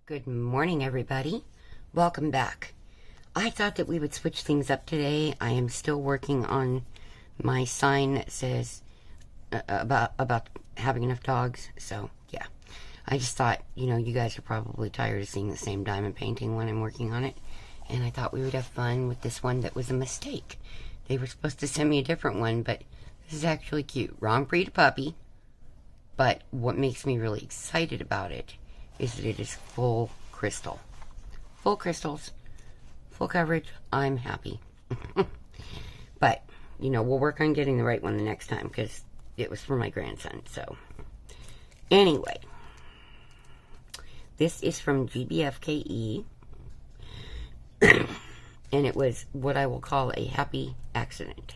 Good morning, everybody. Welcome back. I thought that we would switch things up today. I am still working on my sign that says about having enough dogs. So, yeah. I just thought, you guys are probably tired of seeing the same diamond painting when I'm working on it. And I thought we would have fun with this one that was a mistake. They were supposed to send me a different one, but this is actually cute. Wrong breed of puppy. But what makes me really excited about it is that it is full crystal. Full crystals, full coverage. I'm happy. But, we'll work on getting the right one the next time because it was for my grandson. So, anyway, this is from GBFKE. And it was what I will call a happy accident.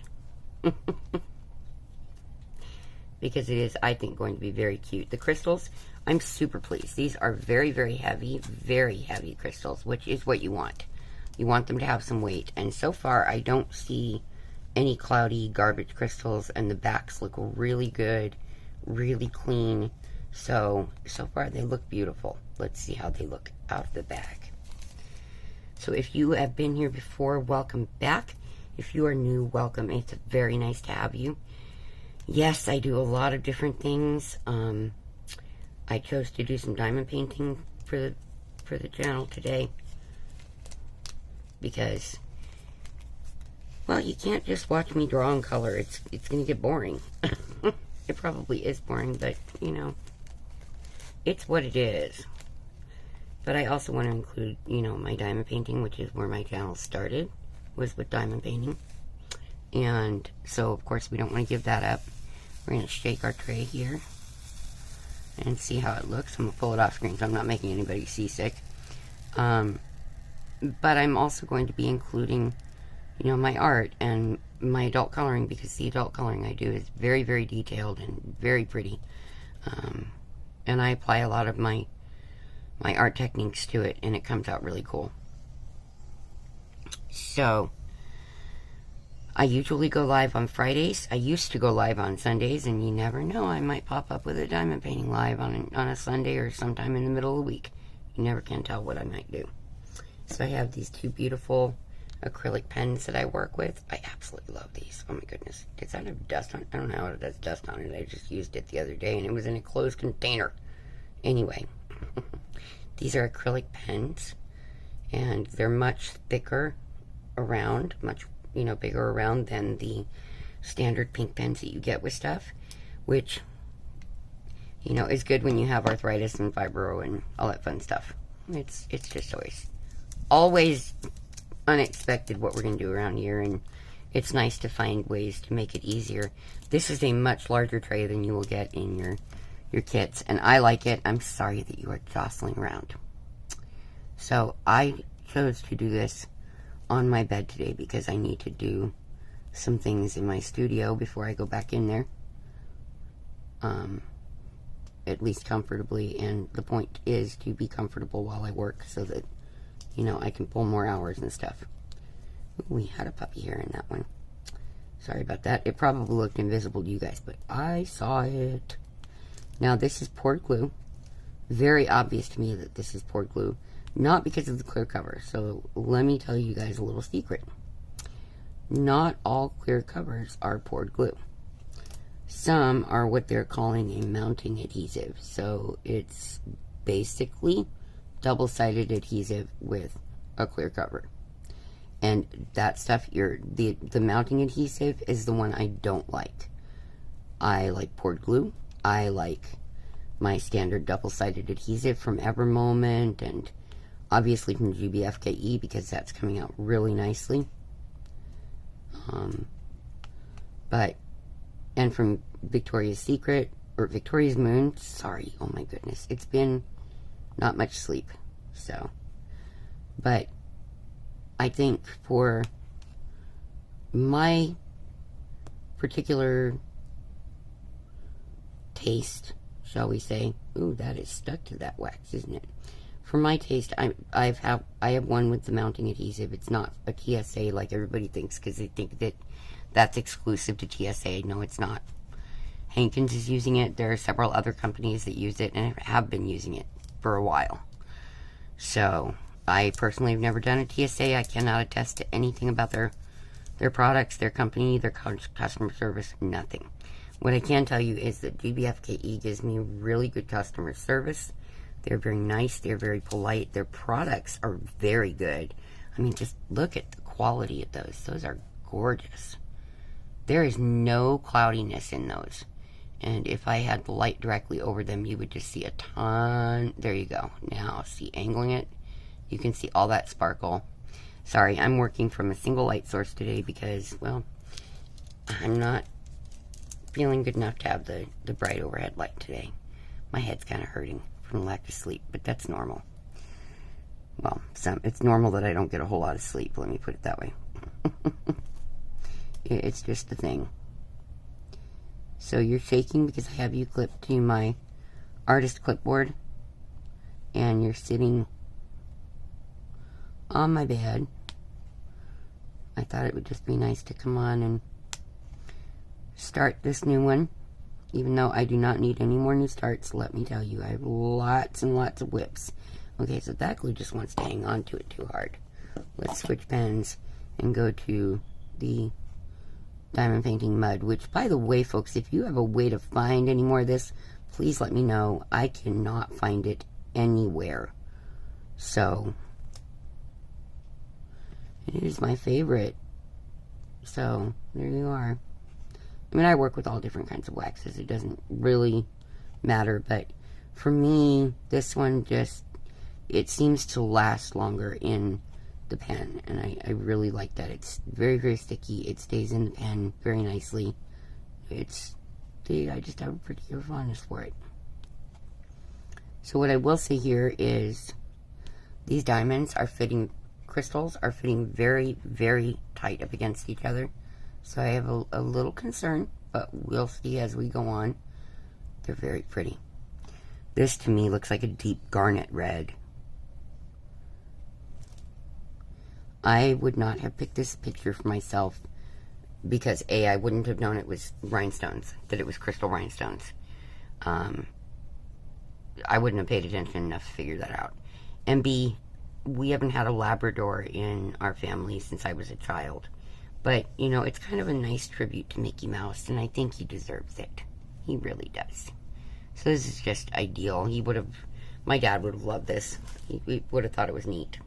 Because it is, I think, going to be very cute. The crystals, I'm super pleased. These are very, very heavy crystals, which is what you want. You want them to have some weight. And so far, I don't see any cloudy garbage crystals, and the backs look really good, really clean. So far, they look beautiful. Let's see how they look out of the bag. So if you have been here before, welcome back. If you are new, welcome. It's very nice to have you. Yes, I do a lot of different things. I chose to do some diamond painting for the channel today because, well, you can't just watch me draw and color. It's going to get boring. It probably is boring, but, it's what it is. But I also want to include, my diamond painting, which is where my channel started, was with diamond painting. And so, of course, we don't want to give that up. We're going to shake our tray here and see how it looks. I'm going to pull it off screen so I'm not making anybody seasick. But I'm also going to be including, my art and my adult coloring, because the adult coloring I do is very, very detailed and very pretty. And I apply a lot of my art techniques to it, and it comes out really cool. So, I usually go live on Fridays. I used to go live on Sundays, and you never know, I might pop up with a diamond painting live on a Sunday or sometime in the middle of the week. You never can tell what I might do. So I have these two beautiful acrylic pens that I work with. I absolutely love these. Oh my goodness. Does that have dust on it? I don't know how it has dust on it. I just used it the other day, and it was in a closed container. Anyway, these are acrylic pens, and they're much thicker around, much bigger around than the standard pink pens that you get with stuff, which, is good when you have arthritis and fibro and all that fun stuff. It's just always unexpected what we're going to do around here, and it's nice to find ways to make it easier. This is a much larger tray than you will get in your kits, and I like it. I'm sorry that you are jostling around. So I chose to do this on my bed today because I need to do some things in my studio before I go back in there, at least comfortably, and the point is to be comfortable while I work so that I can pull more hours and stuff. Ooh, we had a puppy here in that one. Sorry about that. It probably looked invisible to you guys, but I saw it. Now this is poured glue. Very obvious to me that this is poured glue. Not because of the clear cover. So let me tell you guys a little secret. Not all clear covers are poured glue. Some are what they're calling a mounting adhesive. So it's basically double-sided adhesive with a clear cover. And that stuff, the mounting adhesive is the one I don't like. I like poured glue. I like my standard double-sided adhesive from Evermoment, and obviously from GBFKE because that's coming out really nicely. And from Victoria's Secret, or Victoria's Moon, sorry, oh my goodness, it's been not much sleep, so. But I think for my particular taste, shall we say, ooh, that is stuck to that wax, isn't it? For my taste, I have one with the mounting adhesive. It's not a TSA like everybody thinks, because they think that that's exclusive to TSA. No, it's not. Hankins is using it. There are several other companies that use it and have been using it for a while. So, I personally have never done a TSA. I cannot attest to anything about their products, their company, their customer service, nothing. What I can tell you is that GBFKE gives me really good customer service. They're very nice. They're very polite. Their products are very good. I mean, just look at the quality of those. Those are gorgeous. There is no cloudiness in those. And if I had the light directly over them, you would just see a ton. There you go. Now, see, angling it, you can see all that sparkle. Sorry, I'm working from a single light source today because, well, I'm not feeling good enough to have the bright overhead light today. My head's kind of hurting from lack of sleep, but that's normal. Well, it's normal that I don't get a whole lot of sleep, let me put it that way. It's just the thing. So you're shaking because I have you clipped to my artist clipboard, and you're sitting on my bed. I thought it would just be nice to come on and start this new one, even though I do not need any more new starts. Let me tell you, I have lots and lots of WIPs. Okay, so that glue just wants to hang on to it too hard. Let's switch pens and go to the Diamond Painting Mud, which, by the way, folks, if you have a way to find any more of this, please let me know. I cannot find it anywhere. So, it is my favorite. So, there you are. I mean, I work with all different kinds of waxes. It doesn't really matter, but for me, this one just, it seems to last longer in the pen, and I really like that. It's very, very sticky. It stays in the pen very nicely. I just have a particular fondness for it. So what I will say here is these diamonds are fitting, crystals are fitting very, very tight up against each other. So I have a little concern, but we'll see as we go on. They're very pretty. This to me looks like a deep garnet red. I would not have picked this picture for myself because A, I wouldn't have known it was rhinestones, that it was crystal rhinestones. I wouldn't have paid attention enough to figure that out. And B, we haven't had a Labrador in our family since I was a child. But, you know, it's kind of a nice tribute to Mickey Mouse, and I think he deserves it. He really does. So this is just ideal. My dad would have loved this. He would have thought it was neat.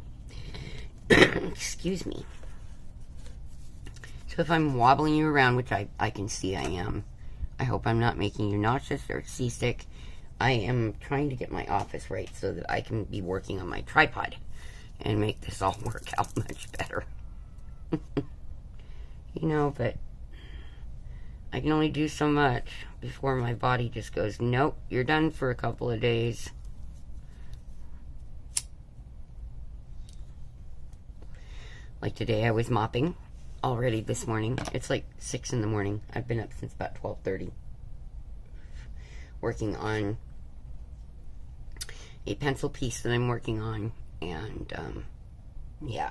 Excuse me. So if I'm wobbling you around, which I can see I am, I hope I'm not making you nauseous or seasick. I am trying to get my office right so that I can be working on my tripod and make this all work out much better. You know, but I can only do so much before my body just goes, nope, you're done for a couple of days. Like today I was mopping already this morning. It's like 6 in the morning. I've been up since about 12:30. Working on a pencil piece that I'm working on. And, yeah.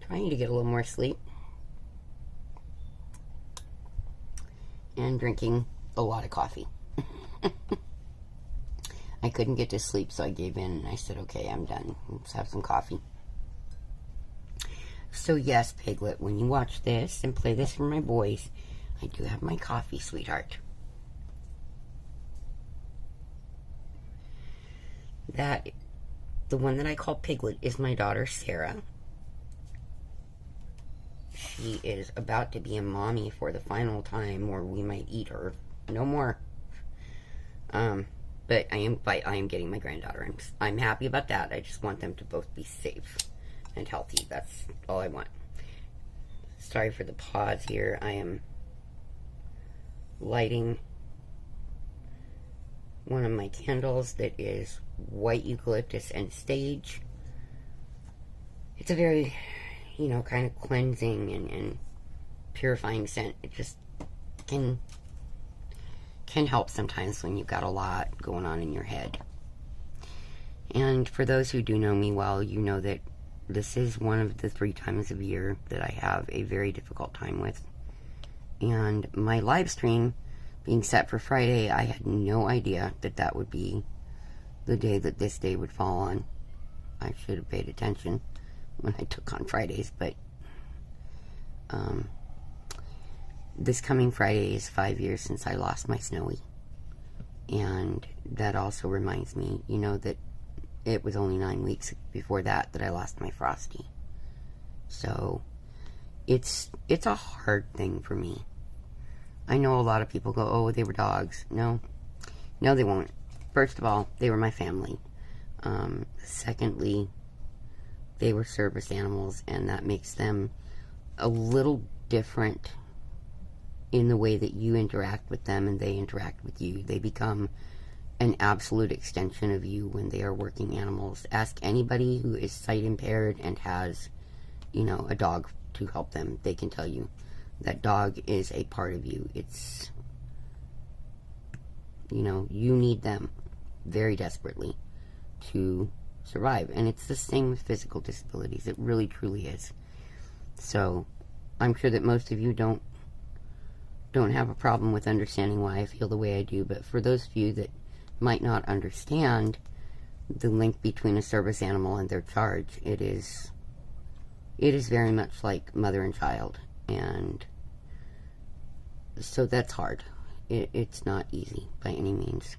Trying to get a little more sleep. And drinking a lot of coffee. I couldn't get to sleep, so I gave in and I said, okay, I'm done. Let's have some coffee. So yes, Piglet, when you watch this and play this for my boys, I do have my coffee, sweetheart. The one that I call Piglet is my daughter, Sarah. She is about to be a mommy for the final time, or we might eat her. No more. But I am getting my granddaughter. I'm happy about that. I just want them to both be safe and healthy. That's all I want. Sorry for the pause here. I am lighting one of my candles that is white eucalyptus and sage. It's a very, you know, kind of cleansing and purifying scent. It just can help sometimes when you've got a lot going on in your head. And for those who do know me well, you know that this is one of the 3 times of year that I have a very difficult time with. And my live stream being set for Friday, I had no idea that that would be the day that this day would fall on. I should have paid attention when I took on Fridays, but this coming Friday is 5 years since I lost my Snowy. And that also reminds me, you know, that it was only 9 weeks before that I lost my Frosty. So it's a hard thing for me. I know a lot of people go, oh, they were dogs. No, they won't. First of all, they were my family. Secondly, they were service animals, and that makes them a little different in the way that you interact with them and they interact with you. They become an absolute extension of you when they are working animals. Ask anybody who is sight impaired and has, you know, a dog to help them. They can tell you that dog is a part of you. It's, you know, you need them very desperately to survive. And it's the same with physical disabilities. It really, truly is. So I'm sure that most of you don't have a problem with understanding why I feel the way I do, but for those of you that might not understand the link between a service animal and their charge, it is very much like mother and child, and so that's hard. It's not easy by any means.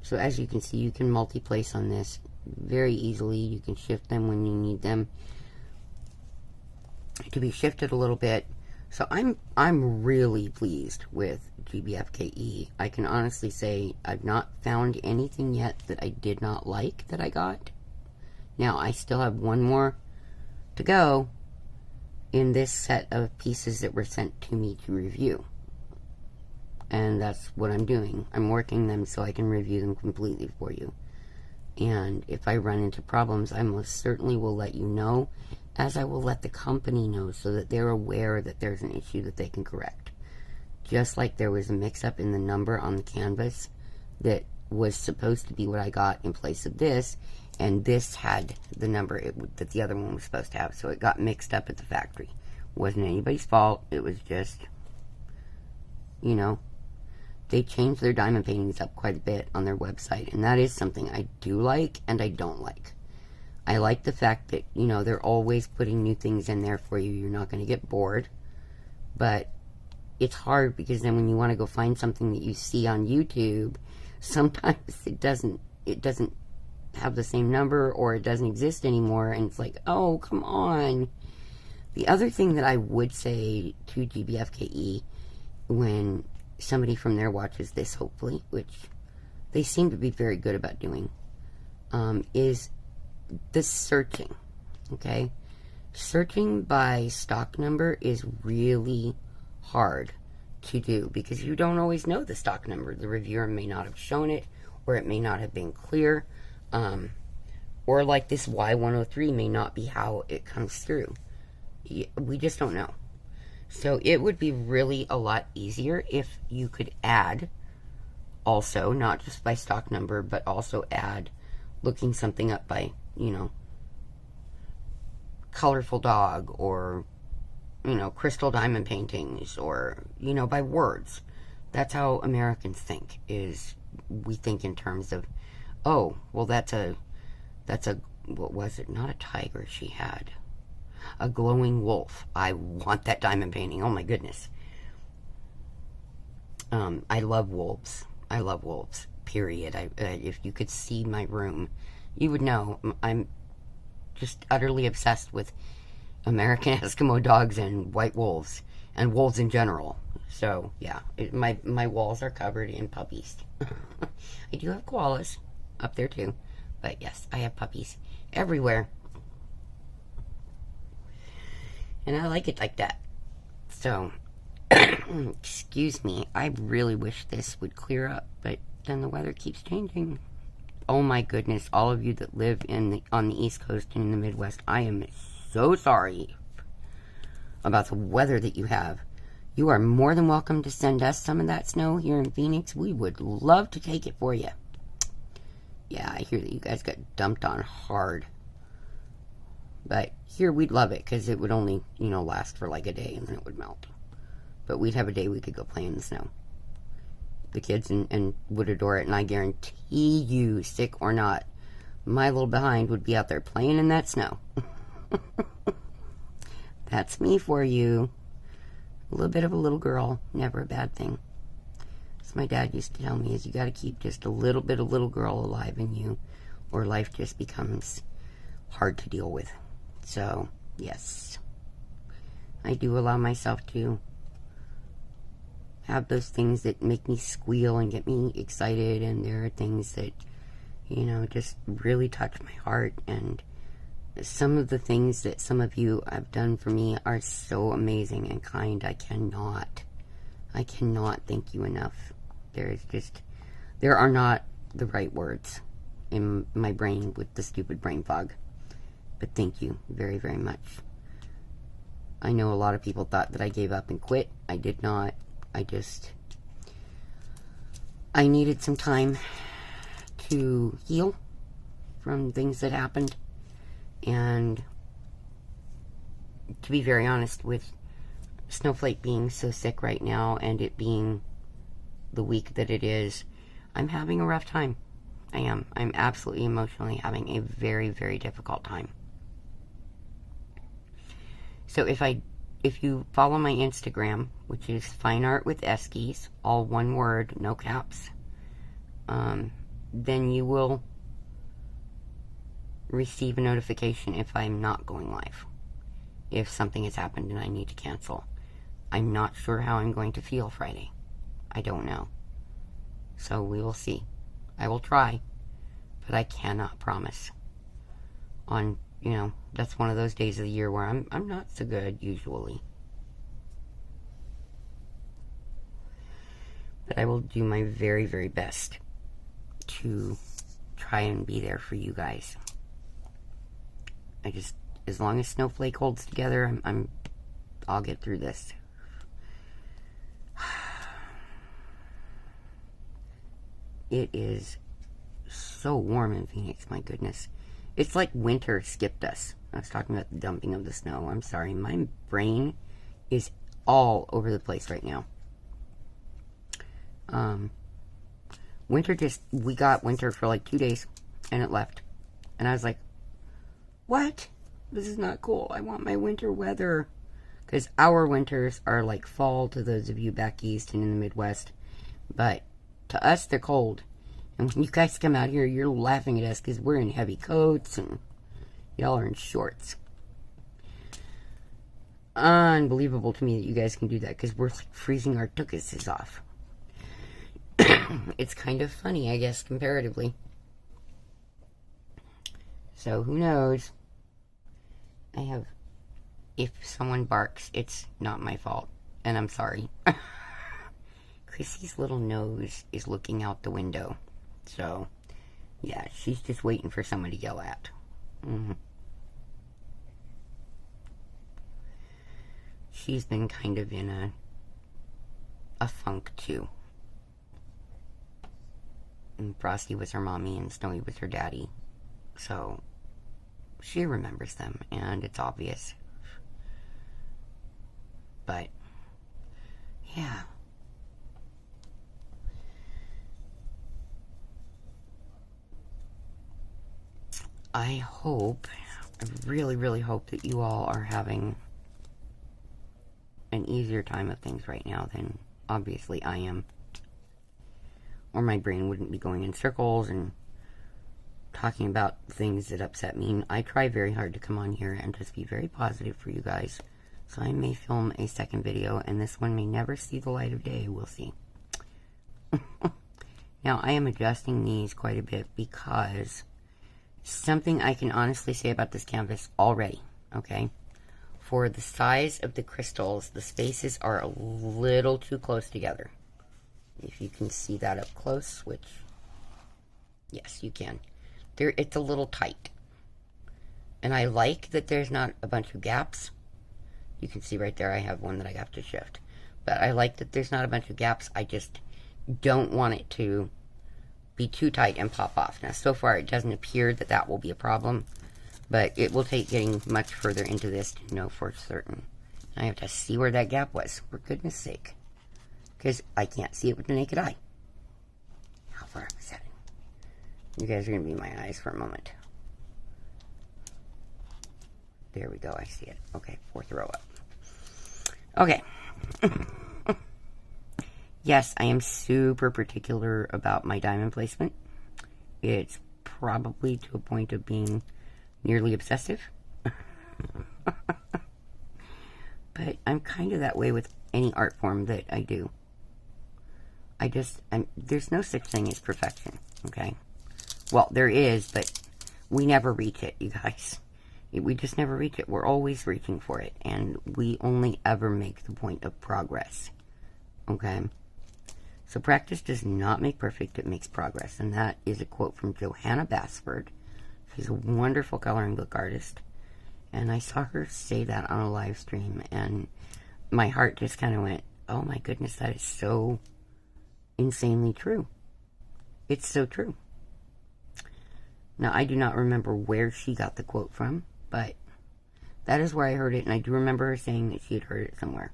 So as you can see, you can multi-place on this very easily. You can shift them when you need them to be shifted a little bit. So I'm really pleased with GBFKE. I can honestly say I've not found anything yet that I did not like that I got. Now, I still have one more to go in this set of pieces that were sent to me to review. And that's what I'm doing. I'm working them so I can review them completely for you. And if I run into problems, I most certainly will let you know, as I will let the company know so that they're aware that there's an issue that they can correct. Just like there was a mix-up in the number on the canvas that was supposed to be what I got in place of this, and this had the number that the other one was supposed to have, so it got mixed up at the factory. Wasn't anybody's fault. It was just, you know, they changed their diamond paintings up quite a bit on their website, and that is something I do like and I don't like. I like the fact that, you know, they're always putting new things in there for you. You're not going to get bored. But it's hard because then when you want to go find something that you see on YouTube, sometimes it doesn't have the same number, or it doesn't exist anymore, and it's like, oh, come on. The other thing that I would say to GBFKE when somebody from there watches this, hopefully, which they seem to be very good about doing, is the searching. Okay, searching by stock number is really hard to do because you don't always know the stock number. The reviewer may not have shown it, or it may not have been clear, or like this Y103 may not be how it comes through. We just don't know. So it would be really a lot easier if you could add also, not just by stock number, but also add looking something up by, you know, colorful dog, or, you know, crystal diamond paintings, or, you know, by words. That's how Americans think, is we think in terms of, oh, well, that's a, what was it? Not a tiger she had. A glowing wolf. I want that diamond painting. Oh my goodness. I love wolves. I love wolves. Period. If you could see my room, you would know I'm just utterly obsessed with American Eskimo dogs and white wolves, and wolves in general. So yeah, my walls are covered in puppies. I do have koalas up there too, but yes, I have puppies everywhere. And I like it like that. So, excuse me, I really wish this would clear up, but then the weather keeps changing. Oh my goodness, all of you that live on the East Coast and in the Midwest, I am so sorry about the weather that you have. You are more than welcome to send us some of that snow here in Phoenix. We would love to take it for you. Yeah, I hear that you guys got dumped on hard. But here we'd love it because it would only, you know, last for like a day and then it would melt. But we'd have a day we could go play in the snow. The kids and would adore it, and I guarantee you, sick or not, my little behind would be out there playing in that snow. That's me for you. A little bit of a little girl, never a bad thing. As my dad used to tell me, is you got to keep just a little bit of little girl alive in you, or life just becomes hard to deal with. So, yes, I do allow myself to have those things that make me squeal and get me excited, and there are things that, you know, just really touch my heart. And some of the things that some of you have done for me are so amazing and kind. I cannot thank you enough. There are not the right words in my brain with the stupid brain fog. But thank you very, very much. I know a lot of people thought that I gave up and quit. I did not. I needed some time to heal from things that happened. And to be very honest, with Snowflake being so sick right now and it being the week that it is, I'm having a rough time. I am. I'm absolutely emotionally having a very, very difficult time. So if you follow my Instagram, which is fineartwitheskies, all one word, no caps, then you will receive a notification if I'm not going live. If something has happened and I need to cancel. I'm not sure how I'm going to feel Friday. I don't know. So we will see. I will try, but I cannot promise. You know, that's one of those days of the year where I'm not so good usually. But I will do my very, very best to try and be there for you guys. As long as Snowflake holds together, I'll get through this. It is so warm in Phoenix, my goodness. It's like winter skipped us. I was talking about the dumping of the snow. I'm sorry, my brain is all over the place right now. We got winter for like 2 days, and it left. And I was like, what? This is not cool. I want my winter weather. Because our winters are like fall to those of you back east and in the Midwest. But to us, they're cold. And when you guys come out here, you're laughing at us because we're in heavy coats and y'all are in shorts. Unbelievable to me that you guys can do that because we're like freezing our tuchuses off. It's kind of funny, I guess, comparatively. So who knows? If someone barks, it's not my fault. And I'm sorry. Chrissy's little nose is looking out the window. So, yeah, she's just waiting for someone to yell at. She's been kind of in a funk, too. And Frosty was her mommy and Snowy was her daddy. So, she remembers them, and it's obvious. But, yeah. I really, really hope that you all are having an easier time of things right now than obviously I am. Or my brain wouldn't be going in circles and talking about things that upset me. I try very hard to come on here and just be very positive for you guys. So I may film a second video, and this one may never see the light of day. We'll see. Now, I am adjusting these quite a bit because something I can honestly say about this canvas already, okay? For the size of the crystals, the spaces are a little too close together. If you can see that up close, which, yes, you can. It's a little tight. And I like that there's not a bunch of gaps. You can see right there I have one that I have to shift. But I like that there's not a bunch of gaps. I just don't want it to be too tight and pop off. Now, so far, it doesn't appear that that will be a problem. But it will take getting much further into this to know for certain. I have to see where that gap was, for goodness sake. Because I can't see it with the naked eye. How far was that? You guys are going to be my eyes for a moment. There we go. I see it. Okay, 4th row up. Okay. Yes, I am super particular about my diamond placement. It's probably to a point of being nearly obsessive. But I'm kind of that way with any art form that I do. There's no such thing as perfection, okay? Well, there is, but we never reach it, you guys. We just never reach it. We're always reaching for it, and we only ever make the point of progress, okay? So practice does not make perfect, it makes progress, and that is a quote from Johanna Basford. She's a wonderful coloring book artist, and I saw her say that on a live stream, and my heart just kind of went, oh my goodness, that is so insanely true. It's so true. Now, I do not remember where she got the quote from, but that is where I heard it, and I do remember her saying that she had heard it somewhere.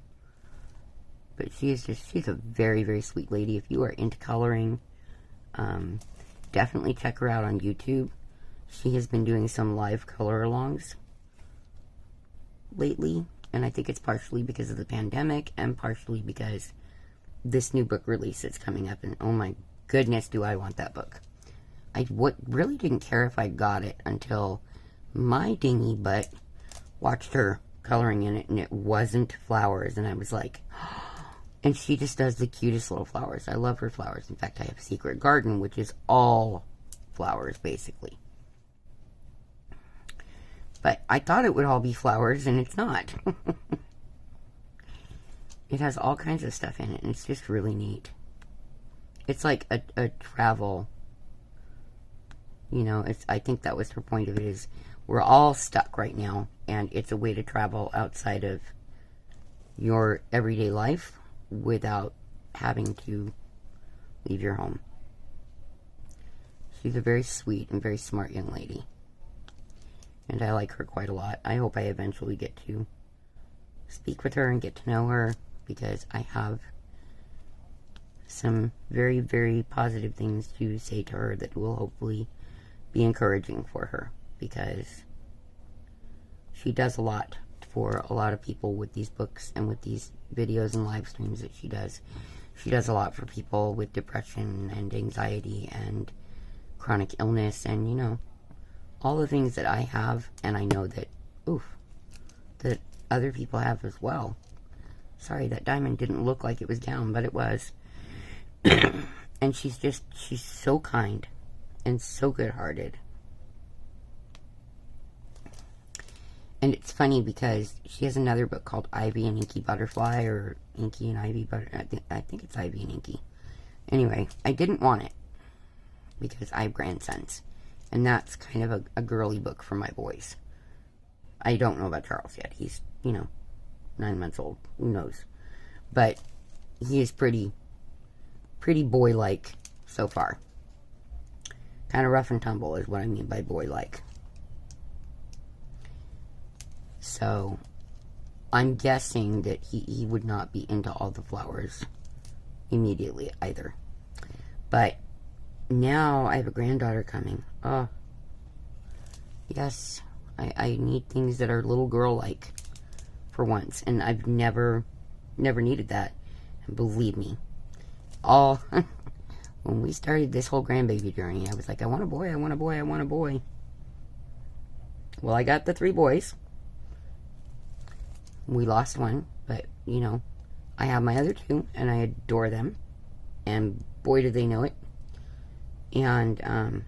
But she's a very, very sweet lady. If you are into coloring, definitely check her out on YouTube. She has been doing some live color-alongs lately, and I think it's partially because of the pandemic, and partially because this new book release that's coming up, and oh my goodness, do I want that book. I really didn't care if I got it until my dingy butt watched her coloring in it, and it wasn't flowers, and I was like, and she just does the cutest little flowers. I love her flowers. In fact, I have a secret garden, which is all flowers, basically. But I thought it would all be flowers, and it's not. It has all kinds of stuff in it, and it's just really neat. It's like a travel, you know, I think that was her point of it, is we're all stuck right now, and it's a way to travel outside of your everyday life without having to leave your home. She's a very sweet and very smart young lady, and I like her quite a lot. I hope I eventually get to speak with her and get to know her, because I have some very, very positive things to say to her that will hopefully be encouraging for her, because she does a lot for a lot of people with these books and with these videos and live streams that she does. She does a lot for people with depression and anxiety and chronic illness, and, you know, all the things that I have, and I know that, that other people have as well. Sorry, that diamond didn't look like it was down, but it was. And she's so kind and so good-hearted. And it's funny because she has another book called Ivy and Inky Butterfly, or Inky and Ivy Butter. I think it's Ivy and Inky. Anyway, I didn't want it because I have grandsons, and that's kind of a girly book for my boys. I don't know about Charles yet. He's, you know, 9 months old. Who knows? But he is pretty boy-like so far. Kind of rough and tumble is what I mean by boy-like. So, I'm guessing that he would not be into all the flowers immediately either. But now I have a granddaughter coming. Oh, yes. I need things that are little girl-like for once. And I've never needed that. And believe me, when we started this whole grandbaby journey, I was like, I want a boy, I want a boy, I want a boy. Well, I got the 3 boys. We lost one, but, you know, I have my other 2, and I adore them. And boy, do they know it. And,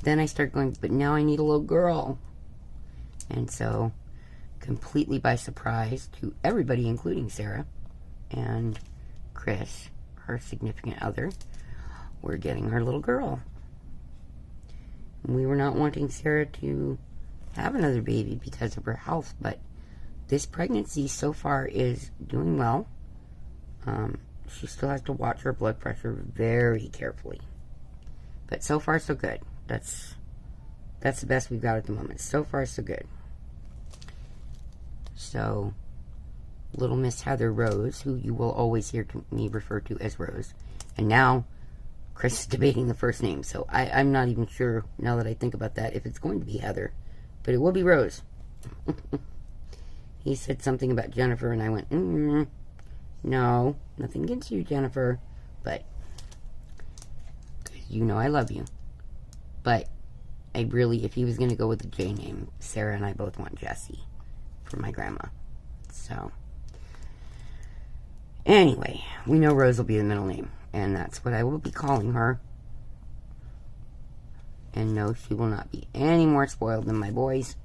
then I start going, but now I need a little girl. And so, completely by surprise to everybody, including Sarah and Chris, her significant other, we're getting her little girl. We were not wanting Sarah to have another baby because of her health, but this pregnancy so far is doing well. She still has to watch her blood pressure very carefully, but so far so good. That's the best we've got at the moment. So far so good. So, little Miss Heather Rose, who you will always hear me refer to as Rose, and now Chris is debating the first name, so I'm not even sure, now that I think about that, if it's going to be Heather. But it will be Rose. He said something about Jennifer, and I went, no, nothing against you, Jennifer. But, you know I love you. But, I really, if he was going to go with the J name, Sarah and I both want Jessie for my grandma. So, anyway, we know Rose will be the middle name. And that's what I will be calling her. And no, she will not be any more spoiled than my boys.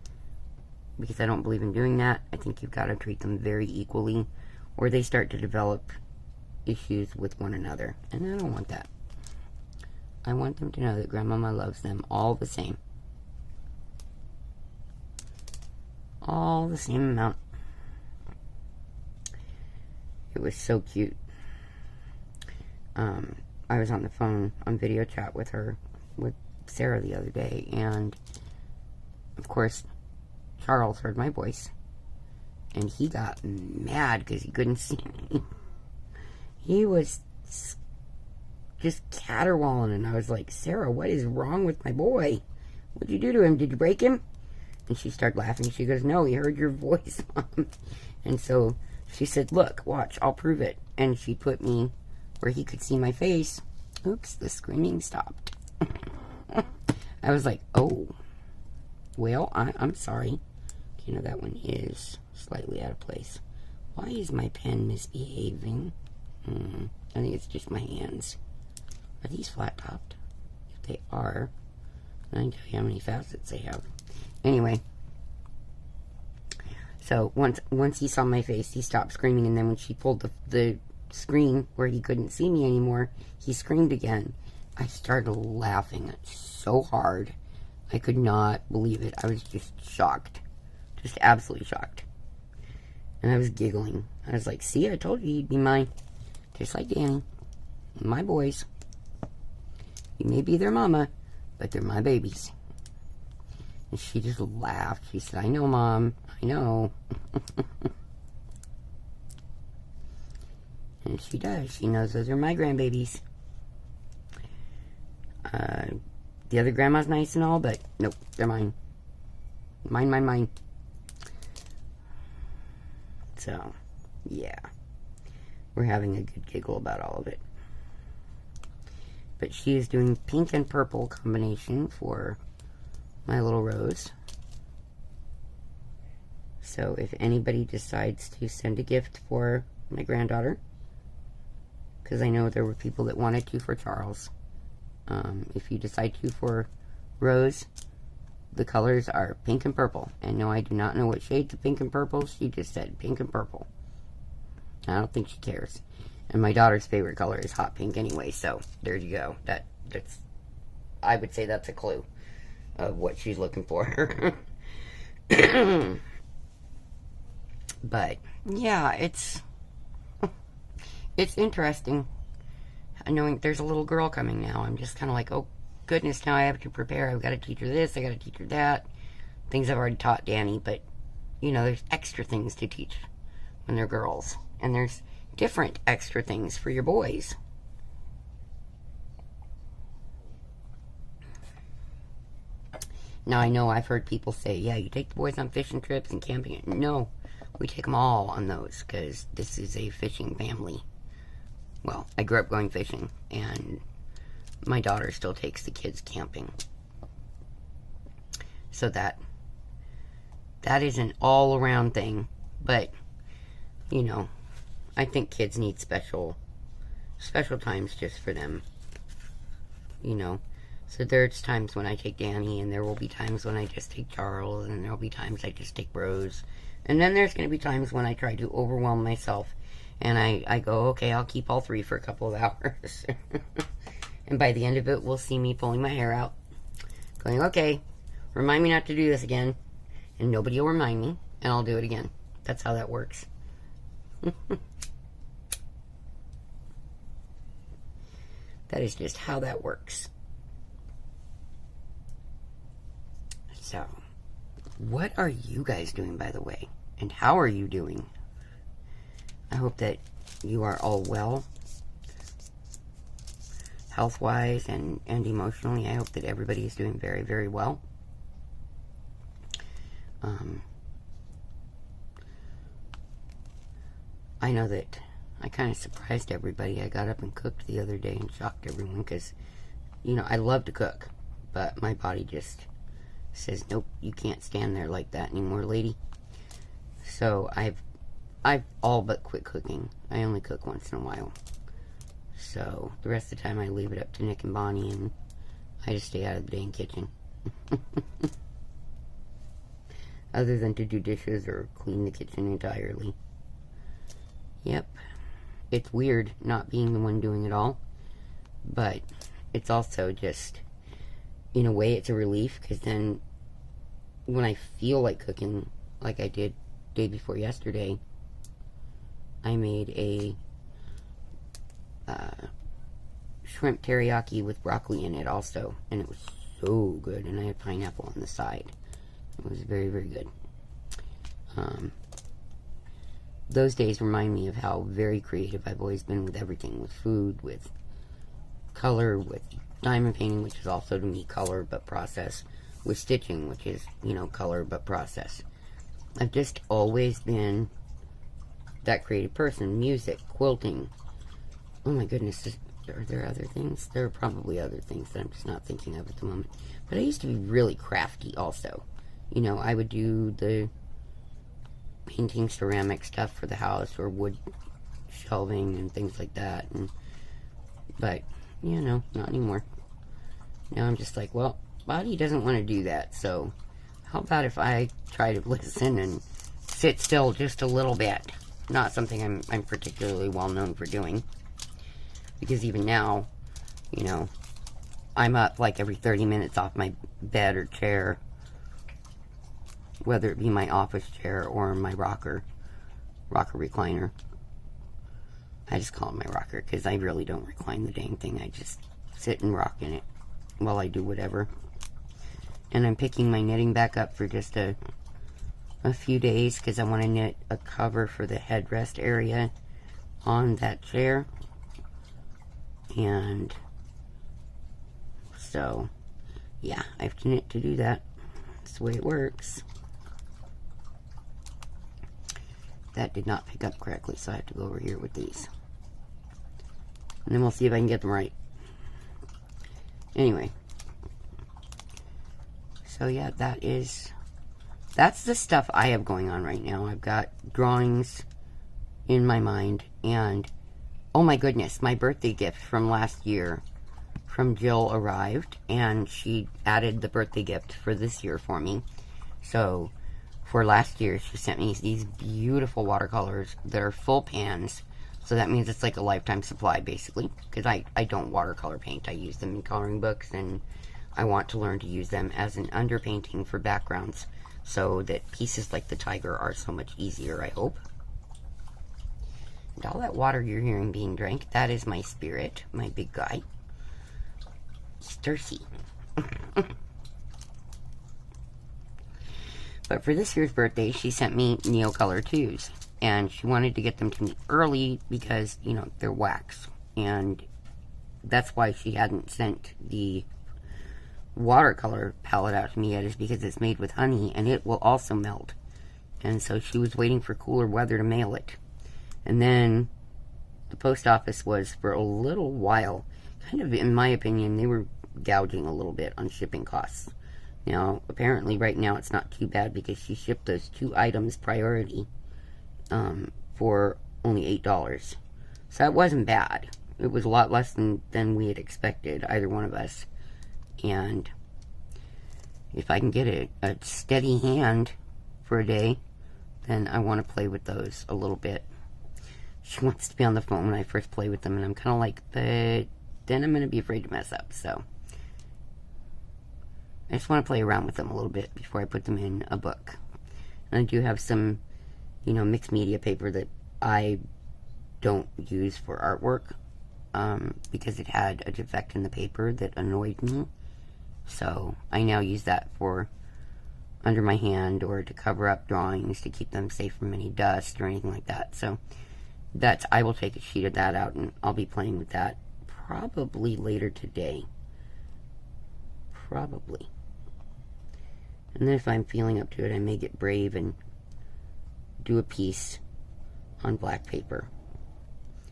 Because I don't believe in doing that. I think you've got to treat them very equally. Or they start to develop issues with one another. And I don't want that. I want them to know that Grandmama loves them all the same. All the same amount. It was so cute. I was on the phone on video chat with Sarah the other day, and of course Charles heard my voice, and he got mad because he couldn't see me. He was just caterwauling, and I was like, Sarah, what is wrong with my boy? What'd you do to him? Did you break him? And she started laughing. She goes, no, he heard your voice, Mom. And so she said, look, watch, I'll prove it. And she put me where he could see my face. Oops, the screaming stopped. I was like, oh, well, I'm sorry. You know, that one is slightly out of place. Why is my pen misbehaving? I think it's just my hands. Are these flat topped? If they are, I can tell you how many facets they have. Anyway, so once he saw my face, he stopped screaming, and then when she pulled the screen where he couldn't see me anymore, he screamed again. I started laughing so hard. I could not believe it. I was just shocked. Just absolutely shocked. And I was giggling. I was like, see, I told you he'd be mine. Just like Danny. My boys. You may be their mama, but they're my babies. And she just laughed. She said, I know, Mom. I know. And she does. She knows those are my grandbabies. The other grandma's nice and all, but nope, they're mine. Mine. So, yeah. We're having a good giggle about all of it. But she is doing pink and purple combination for my little Rose. So if anybody decides to send a gift for my granddaughter, because I know there were people that wanted to for Charles. If you decide to for Rose, the colors are pink and purple. And no, I do not know what shades of pink and purple. She just said pink and purple. I don't think she cares. And my daughter's favorite color is hot pink anyway, so there you go. That's I would say that's a clue of what she's looking for. But yeah, it's interesting. Knowing there's a little girl coming now, I'm just kind of like, oh goodness, now I have to prepare. I've got to teach her this, I got to teach her that. Things I've already taught Danny, but you know, there's extra things to teach when they're girls, and there's different extra things for your boys. Now I know I've heard people say, yeah, you take the boys on fishing trips and camping. No, we take them all on those because this is a fishing family. Well, I grew up going fishing, and my daughter still takes the kids camping. So that is an all-around thing. But, you know, I think kids need special times just for them. You know, so there's times when I take Danny, and there will be times when I just take Charles, and there will be times I just take Rose. And then there's going to be times when I try to overwhelm myself. And I go, okay, I'll keep all three for a couple of hours. And by the end of it, we'll see me pulling my hair out. Going, okay, remind me not to do this again. And nobody will remind me, and I'll do it again. That's how that works. That is just how that works. So, what are you guys doing, by the way? And how are you doing? I hope that you are all well. health-wise and emotionally. I hope that everybody is doing very, very well. I know that I kind of surprised everybody. I got up and cooked the other day and shocked everyone because, you know, I love to cook, but my body just says, nope, you can't stand there like that anymore, lady. So I've all but quit cooking. I only cook once in a while. So the rest of the time I leave it up to Nick and Bonnie, and I just stay out of the dang kitchen. Other than to do dishes or clean the kitchen entirely. Yep. It's weird not being the one doing it all. But it's also just, in a way, it's a relief. Because then, when I feel like cooking, like I did day before yesterday, I made a shrimp teriyaki with broccoli in it also. And it was so good. And I had pineapple on the side. It was very, very good. Those days remind me of how very creative I've always been with everything. With food, with color, with diamond painting, which is also to me color but process. With stitching, which is, you know, color but process. I've just always been that creative person. Music, quilting. Oh my goodness, are there other things? There are probably other things that I'm just not thinking of at the moment. But I used to be really crafty also. You know, I would do the painting ceramic stuff for the house, or wood shelving and things like that. But, you know, not anymore. Now I'm just like, well, body doesn't want to do that, so how about if I try to listen and sit still just a little bit? Not something I'm particularly well known for doing. Because even now, you know, I'm up like every 30 minutes off my bed or chair, whether it be my office chair or my rocker recliner. I just call it my rocker because I really don't recline the dang thing. I just sit and rock in it while I do whatever. And I'm picking my knitting back up for just a few days because I want to knit a cover for the headrest area on that chair. And so, yeah, I have to knit to do that. That's the way it works. That did not pick up correctly, so I have to go over here with these. And then we'll see if I can get them right. Anyway. So yeah, that's the stuff I have going on right now. I've got drawings in my mind, and oh my goodness, my birthday gift from last year from Jill arrived, and she added the birthday gift for this year for me. So for last year, she sent me these beautiful watercolors that are full pans. So that means it's like a lifetime supply, basically. Because I don't watercolor paint. I use them in coloring books, and I want to learn to use them as an underpainting for backgrounds. So that pieces like the tiger are so much easier, I hope. And all that water you're hearing being drank, that is my spirit, my big guy. He's thirsty. But for this year's birthday, she sent me Neocolor 2s. And she wanted to get them to me early because, you know, they're wax. And that's why she hadn't sent the watercolor palette out to me yet, is because it's made with honey and it will also melt. And so she was waiting for cooler weather to mail it. And then the post office was, for a little while, kind of, in my opinion, they were gouging a little bit on shipping costs. Now, apparently right now it's not too bad because she shipped those 2 items priority for only $8. So that wasn't bad. It was a lot less than we had expected, either one of us. And if I can get a steady hand for a day, then I want to play with those a little bit. She wants to be on the phone when I first play with them, and I'm kind of like, but then I'm going to be afraid to mess up, so I just want to play around with them a little bit before I put them in a book. And I do have some, you know, mixed media paper that I don't use for artwork because it had a defect in the paper that annoyed me. So I now use that for under my hand or to cover up drawings to keep them safe from any dust or anything like that. So I will take a sheet of that out and I'll be playing with that probably later today. Probably. And then if I'm feeling up to it, I may get brave and do a piece on black paper,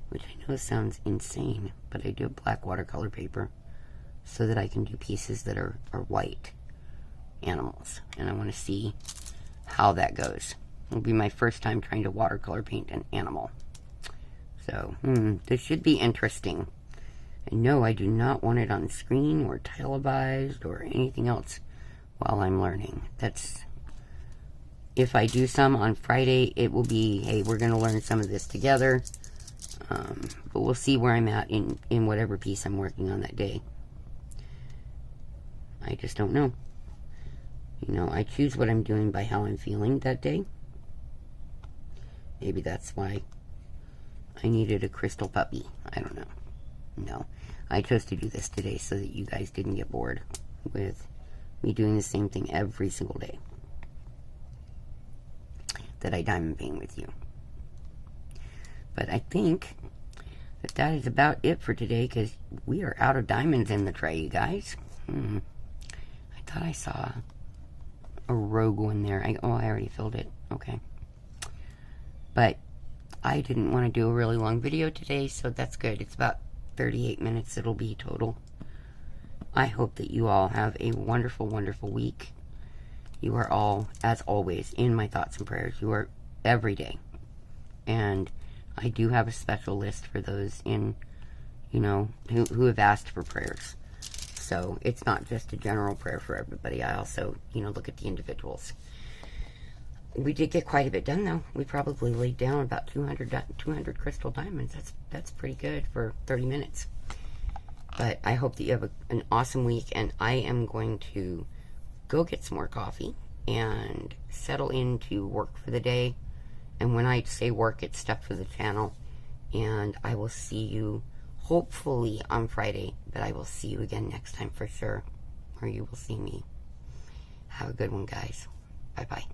which I know sounds insane, but I do have black watercolor paper so that I can do pieces that are white animals, and I want to see how that goes. It'll be my first time trying to watercolor paint an animal. So, this should be interesting. And no, I do not want it on screen or televised or anything else while I'm learning. That's, if I do some on Friday, it will be, hey, we're going to learn some of this together. But we'll see where I'm at in whatever piece I'm working on that day. I just don't know. You know, I choose what I'm doing by how I'm feeling that day. Maybe that's why I needed a crystal puppy. I don't know. No. I chose to do this today so that you guys didn't get bored with me doing the same thing every single day that I diamond paint with you. But I think that is about it for today, because we are out of diamonds in the tray, you guys. I thought I saw a rogue one there. I already filled it. Okay. But I didn't want to do a really long video today, so that's good. It's about 38 minutes it'll be total. I hope that you all have a wonderful, wonderful week. You are all, as always, in my thoughts and prayers. You are every day. And I do have a special list for those in, you know, who have asked for prayers. So it's not just a general prayer for everybody. I also, you know, look at the individuals. We did get quite a bit done, though. We probably laid down about 200 crystal diamonds. That's pretty good for 30 minutes. But I hope that you have an awesome week, and I am going to go get some more coffee and settle into work for the day. And when I say work, it's stuff for the channel. And I will see you hopefully on Friday, but I will see you again next time for sure, or you will see me. Have a good one, guys. Bye-bye.